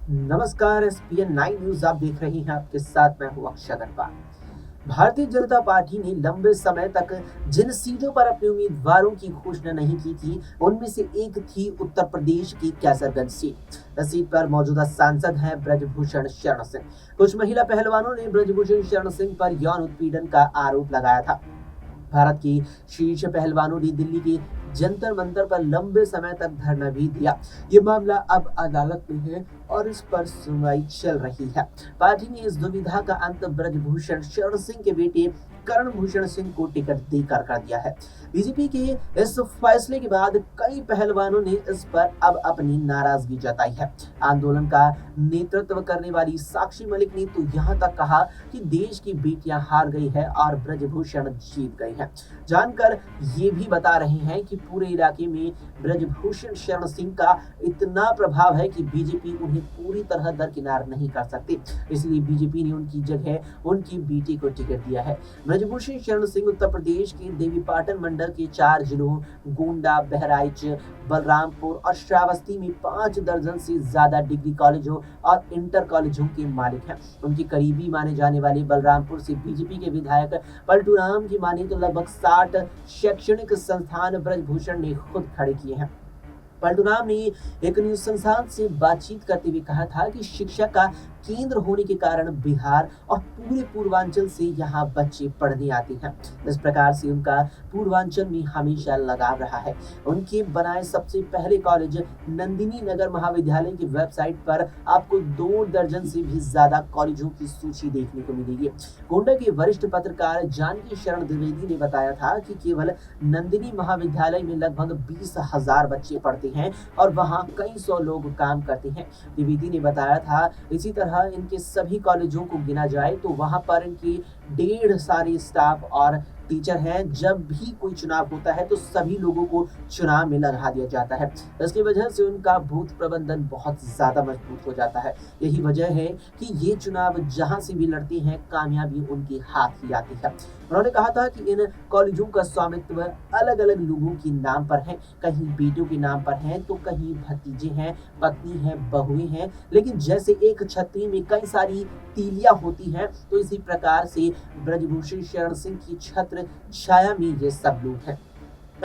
नमस्कार। ESPN 9 news आप देख रही हैं। आपके साथ मैं हूं अक्षय अग्रवाल। भारतीय जनता पार्टी ने लंबे समय तक जिन सीटों पर अपने उम्मीदवारों की घोषणा नहीं की थी, उनमें से एक थी उत्तर प्रदेश की कैसरगंज सीट। इस सीट पर मौजूदा सांसद हैं ब्रजभूषण शरण सिंह। कुछ महिला पहलवानों ने ब्रजभूषण शरण सिंह पर यौन उत्पीड़न का आरोप लगाया था। भारत की शीर्ष पहलवानों ने दिल्ली के जंतर मंतर पर लंबे समय तक धरना भी दिया। ये मामला अब अदालत में है और इस पर सुनवाई चल रही है। पार्टी ने इस दुविधा का अंत ब्रजभूषण शरण सिंह के बेटे करण भूषण सिंह को टिकट देकर कर दिया है। बीजेपी के इस फैसले के बाद कई पहलवानों ने इस पर अब अपनी नाराजगी जताई है। आंदोलन का नेतृत्व करने वाली साक्षी मलिक ने तो यहाँ तक कहा कि देश की बेटियां हार गई है और ब्रजभूषण जीत गई है। जानकर ये भी बता रहे हैं कि पूरे इलाके में ब्रजभूषण शरण सिंह का इतना प्रभाव है कि बीजेपी उन्हें पूरी तरह दरकिनार नहीं कर सकती। इसलिए बीजेपी ने उनकी जगह उनकी बेटी को टिकट दिया है। ब्रजभूषण शरण सिंह उत्तर प्रदेश के देवीपाटन मंडल के 4 जिलों गोंडा, बहराइच, बलरामपुर और श्रावस्ती में 5 दर्जन से ज्यादा डिग्री कॉलेजों और इंटर कॉलेजों के मालिक हैं। उनके करीबी माने जाने वाले बलरामपुर से बीजेपी के विधायक पलटू राम की माने तो लगभग 60 शैक्षणिक संस्थान ब्रजभूषण ने खुद खड़े किए हैं। पलटू राम ने एक न्यूज संस्थान से बातचीत करते हुए कहा था कि शिक्षा का केंद्र होने के कारण बिहार और पूरे पूर्वांचल से यहाँ बच्चे पढ़ने आते हैं। इस प्रकार से उनका पूर्वांचल में हमेशा लगाव रहा है। उनके बनाए सबसे पहले कॉलेज नंदिनी नगर महाविद्यालय की वेबसाइट पर आपको 2 दर्जन से भी ज्यादा कॉलेजों की सूची देखने को मिलेगी। गोंडा के वरिष्ठ पत्रकार जानकी शरण द्विवेदी ने बताया था कि केवल नंदिनी महाविद्यालय में लगभग 20,000 बच्चे पढ़ते हैं और वहाँ कई सौ लोग काम करते हैं। द्विवेदी ने बताया था इसी तरह इनके सभी कॉलेजों को गिना जाए तो वहां पर इनकी 1.5 सारे स्टाफ और टीचर हैं। जब भी कोई चुनाव होता है तो सभी लोगों को चुनाव में लगा दिया जाता है। इसकी वजह से उनका बूथ प्रबंधन बहुत ज्यादा मजबूत हो जाता है। यही वजह है कि ये चुनाव जहां से भी लड़ते हैं कामयाबी उनके हाथ ही आती है। उन्होंने कहा था कि इन कॉलेजों का स्वामित्व अलग अलग लोगों के नाम पर है। कहीं बेटों के नाम पर है तो कहीं भतीजे हैं, पत्नी है, बहुएं हैं। लेकिन जैसे एक छतरी में कई सारी तीलियां होती हैं, तो इसी प्रकार से ब्रजभूषण शरण सिंह की छत्र छाया में ये सब लोग हैं।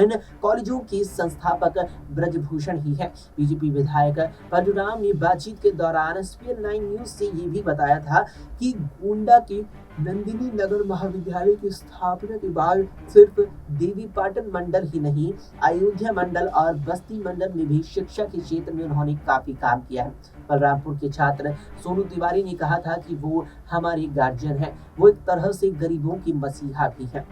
इन कॉलेजों के संस्थापक ब्रजभूषण ही है। बीजेपी विधायक परशुराम ने बातचीत के दौरान एसपीएन 9 न्यूज से ये भी बताया था कि गोंडा के नंदिनी नगर महाविद्यालय की स्थापना के बाद सिर्फ देवीपाटन मंडल ही नहीं, अयोध्या मंडल और बस्ती मंडल में भी शिक्षा के क्षेत्र में उन्होंने काफी काम किया है। बलरामपुर के छात्र सोनू तिवारी ने कहा था कि वो हमारे गार्जियन हैं। वो एक तरह से गरीबों की मसीहा भी है।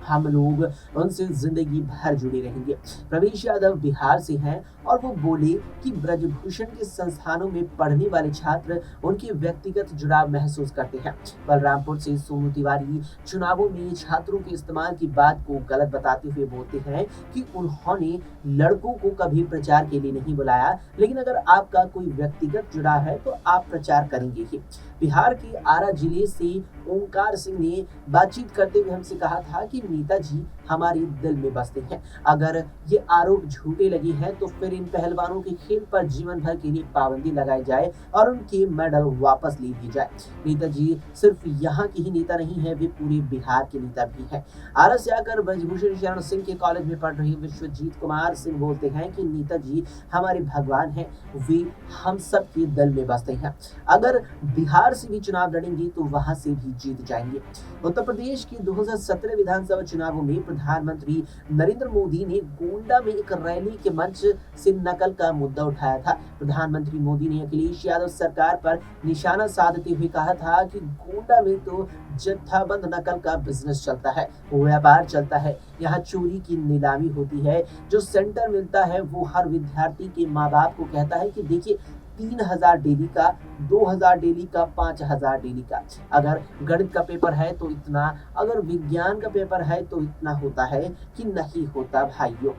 हम लोग उनसे जिंदगी भर जुड़े रहेंगे। प्रवेश यादव बिहार से हैं और वो बोले कि ब्रजभूषण के संस्थानों में पढ़ने वाले छात्र उनके व्यक्तिगत जुड़ाव महसूस करते हैं। बलरामपुर से सोनू तिवारी चुनावों में छात्रों के इस्तेमाल की बात को गलत बताते हुए बोलते हैं कि उन्होंने लड़कों को कभी प्रचार के लिए नहीं बुलाया, लेकिन अगर आपका कोई व्यक्तिगत जुड़ाव है तो आप प्रचार करेंगे ही। बिहार के आरा जिले से ओंकार सिंह ने बातचीत करते हुए हमसे कहा था कि नेताजी हमारे दिल में बसते हैं। अगर ये आरोप झूठे लगे हैं तो फिर इन पहलवानों के खेल पर जीवन भर के लिए पाबंदी लगाई जाए और उनके मेडल वापस ले दिए जाए। नेताजी सिर्फ यहाँ के ही नेता नहीं है, वे पूरे बिहार के नेता भी हैं। आरा से आकर ब्रजभूषण शरण सिंह के कॉलेज में पढ़ रहे विश्वजीत कुमार सिंह बोलते हैं कि नेताजी हमारे भगवान हैं, वे हम सब के दिल में बसते हैं। अगर बिहार से भी चुनाव लड़ेंगे तो वहां से भी जीत जाएंगे। उत्तर प्रदेश के 2017 विधानसभा चुनावों में प्रधानमंत्री नरेंद्र मोदी ने गोंडा में एक रैली के मंच से नकल का मुद्दा उठाया था। प्रधानमंत्री मोदी ने अखिलेश यादव सरकार पर निशाना साधते हुए कहा था कि गोंडा में तो जत्थाबंद नकल का बिजनेस चलता है, वो व्यापार चलता है। यहाँ चोरी की नीलामी होती है। जो सेंटर मिलता है वो हर विद्यार्थी के माँ बाप को कहता है कि देखिए 3,000 डेली का, 2,000 डेली का, 5,000 डेली का। अगर गणित का पेपर है तो इतना, अगर विज्ञान का पेपर है तो इतना होता है कि नहीं होता भाइयों।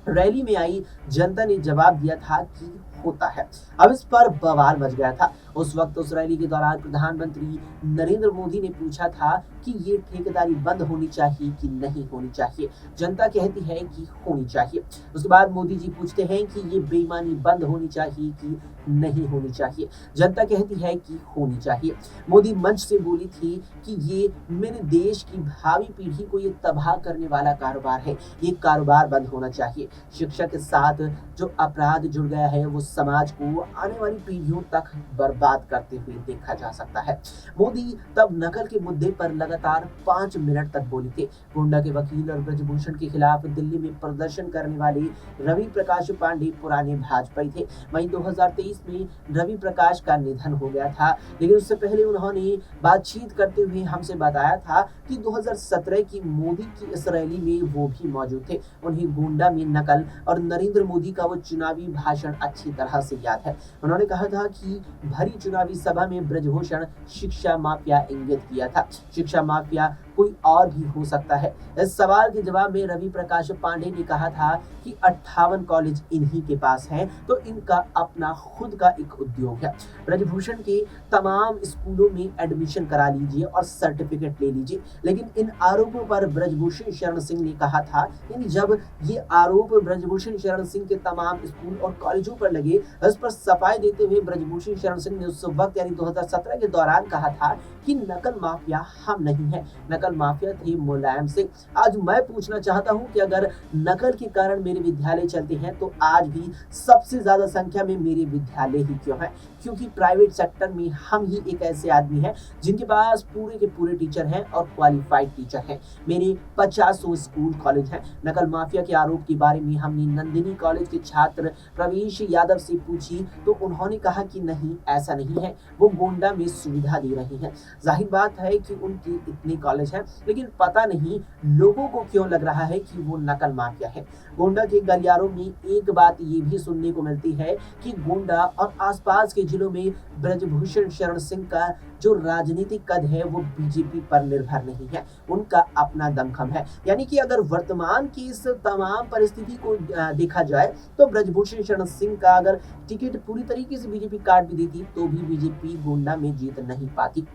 रैली में आई जनता ने जवाब दिया था कि होता है। अब इस पर बवाल मच गया था। उस वक्त उस रैली के दौरान प्रधानमंत्री नरेंद्र मोदी ने पूछा था कि ये ठेकेदारी बंद होनी चाहिए कि नहीं होनी चाहिए। जनता कहती है कि होनी चाहिए। उसके बाद मोदी जी पूछते हैं कि ये बेईमानी बंद होनी चाहिए कि नहीं होनी चाहिए। जनता कहती है कि होनी चाहिए। मोदी मंच से बोली थी कि ये मेरे देश की भावी पीढ़ी को ये तबाह करने वाला कारोबार है, ये कारोबार बंद होना चाहिए। शिक्षा के साथ जो अपराध जुड़ गया है वो समाज को आने वाली पीढ़ियों तक बर्बाद करते हुए देखा जा सकता है। मोदी तब नकल के मुद्दे पर लगातार 5 मिनट तक बोले थे। गोंडा के वकील और ब्रजभूषण के खिलाफ दिल्ली में प्रदर्शन करने वाले रवि प्रकाश पांडे पुराने भाजपाई थे। वहीं 2023 में रवि प्रकाश का निधन हो गया था, लेकिन उससे पहले उन्होंने बातचीत करते हुए हमसे बताया था कि 2017 की मोदी की इस रैली में वो भी मौजूद थे। उन्हें गोंडा में नकल और नरेंद्र मोदी का वो चुनावी भाषण अच्छी तरह से याद है। उन्होंने कहा था कि भरी चुनावी सभा में ब्रजभूषण शिक्षा माफिया इंगित किया था। शिक्षा माफिया कोई और भी हो सकता है। इस सवाल के जवाब में रवि प्रकाश पांडे ने कहा था कि 58 कॉलेज इन्हीं के पास हैं, तो इनका अपना खुद का एक उद्योग है। ब्रजभूषण के तमाम स्कूलों में एडमिशन करा लीजिए और सर्टिफिकेट ले लीजिए। लेकिन इन आरोपों पर ब्रजभूषण शरण सिंह ने कहा था, यानी जब ये आरोप ब्रजभूषण शरण सिंह के तमाम स्कूल और कॉलेजों पर लगे, इस पर सफाई देते हुए ब्रजभूषण शरण सिंह ने उस वक्त यानी 2017 के दौरान कहा था कि नकल माफिया हम नहीं है, नकल माफिया थे मुलायम सिंह। आज मैं पूछना चाहता हूं कि अगर नकल के कारण मेरे विद्यालय चलते हैं तो आज भी सबसे ज्यादा संख्या में मेरे विद्यालय ही क्यों हैं? क्योंकि प्राइवेट सेक्टर में हम ही एक ऐसे आदमी हैं जिनके पास पूरे के पूरे टीचर हैं और क्वालिफाइड टीचर हैं। मेरे 50 स्कूल कॉलेज हैं। नकल माफिया के आरोप के बारे में हमने नंदिनी कॉलेज के छात्र प्रवेश यादव से पूछी तो उन्होंने कहा कि नहीं, ऐसा नहीं है, वो गोंडा में सुविधा दे रही हैं। जाहिर बात है कि उनकी इतनी कॉलेज है, लेकिन पता नहीं लोगों को क्यों लग रहा है कि वो नकल माफिया है। गोंडा के गलियारों में एक बात ये भी सुनने को मिलती है कि गोंडा और आसपास के जिलों में ब्रजभूषण शरण सिंह का जो राजनीतिक कद है वो बीजेपी पर निर्भर नहीं है, उनका अपना दमखम है। यानी कि अगर वर्तमान की इस तमाम परिस्थिति को देखा जाए तो ब्रजभूषण शरण सिंह का अगर टिकट पूरी तरीके से बीजेपी काट भी देती तो भी बीजेपी गोंडा में जीत नहीं पाती,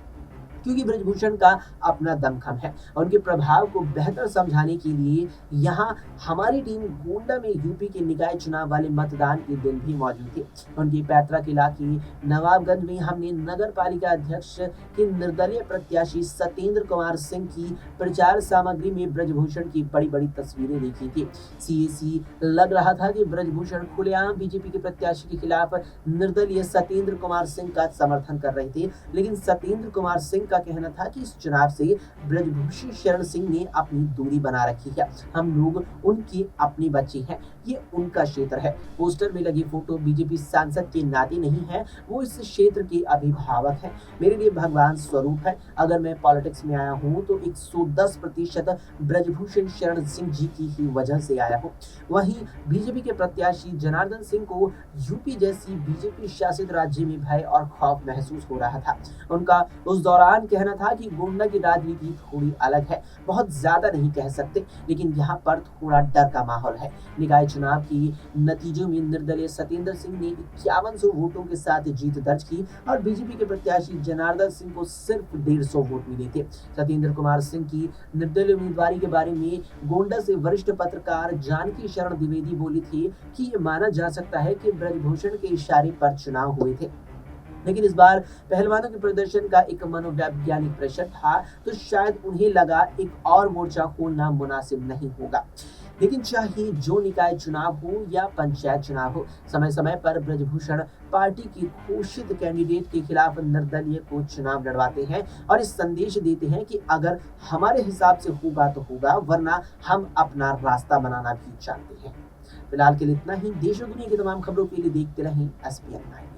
क्योंकि ब्रजभूषण का अपना दमखम है। उनके प्रभाव को बेहतर समझाने के लिए यहाँ हमारी टीम गोंडा में यूपी के निकाय चुनाव वाले मतदान के दिन भी मौजूद थी। उनकी पैतृक इलाके नवाबगंज में हमने नगर पालिका अध्यक्ष के निर्दलीय प्रत्याशी सत्येंद्र कुमार सिंह की प्रचार सामग्री में ब्रजभूषण की बड़ी बड़ी तस्वीरें देखी थी। सीएसी लग रहा था कि ब्रजभूषण खुलेआम बीजेपी के प्रत्याशी के खिलाफ निर्दलीय सत्येंद्र कुमार सिंह का समर्थन कर रहे थे, लेकिन सत्येंद्र कुमार सिंह का कहना था कि इस चुनाव से ब्रजभूषण शरण सिंह ने अपनी दूरी बना रखी है। हम लोग उनके अपने बच्चे हैं, ये उनका क्षेत्र है। पोस्टर में लगी फोटो बीजेपी सांसद के नाते नहीं है, वो इस क्षेत्र के अभिभावक हैं। मेरे लिए भगवान स्वरूप है। अगर मैं पॉलिटिक्स में आया हूँ तो 110% ब्रजभूषण शरण सिंह जी की ही वजह से आया हूँ। वहीं बीजेपी के प्रत्याशी जनार्दन सिंह को यूपी जैसी बीजेपी शासित राज्य में भय और खौफ महसूस हो रहा था। उनका उस दौरान कहना था कि गोंडा की राजनीति थोड़ी अलग है, बहुत ज्यादा नहीं कह सकते, लेकिन यहाँ पर थोड़ा डर का माहौल है। निकाय चुनाव की नतीजों में निर्दलीय सत्येंद्र सिंह ने 5100 वोटों के साथ जीत दर्ज की और बीजेपी के प्रत्याशी जनार्दन सिंह को सिर्फ 150 वोट मिले थे। सत्येंद्र कुमार सिंह की निर्दलीय उम्मीदवारी के बारे में गोंडा से वरिष्ठ पत्रकार जानकी शरण द्विवेदी बोली थी कि ये माना जा सकता है कि ब्रजभूषण के इशारे पर चुनाव हुए थे, लेकिन इस बार पहलवानों के प्रदर्शन का एक मनोवैज्ञानिक प्रेशर था, तो शायद उन्हें लगा एक और मोर्चा खोलना मुनासिब नहीं होगा। लेकिन चाहे जो निकाय चुनाव हो या पंचायत चुनाव हो, समय समय पर ब्रजभूषण पार्टी की घोषित कैंडिडेट के खिलाफ निर्दलीय को चुनाव लड़वाते हैं और इस संदेश देते हैं कि अगर हमारे हिसाब से होगा तो होगा, वरना हम अपना रास्ता बनाना भी चाहते हैं। फिलहाल के लिए इतना ही। देश और दुनिया की तमाम खबरों के लिए देखते रहें SPN9।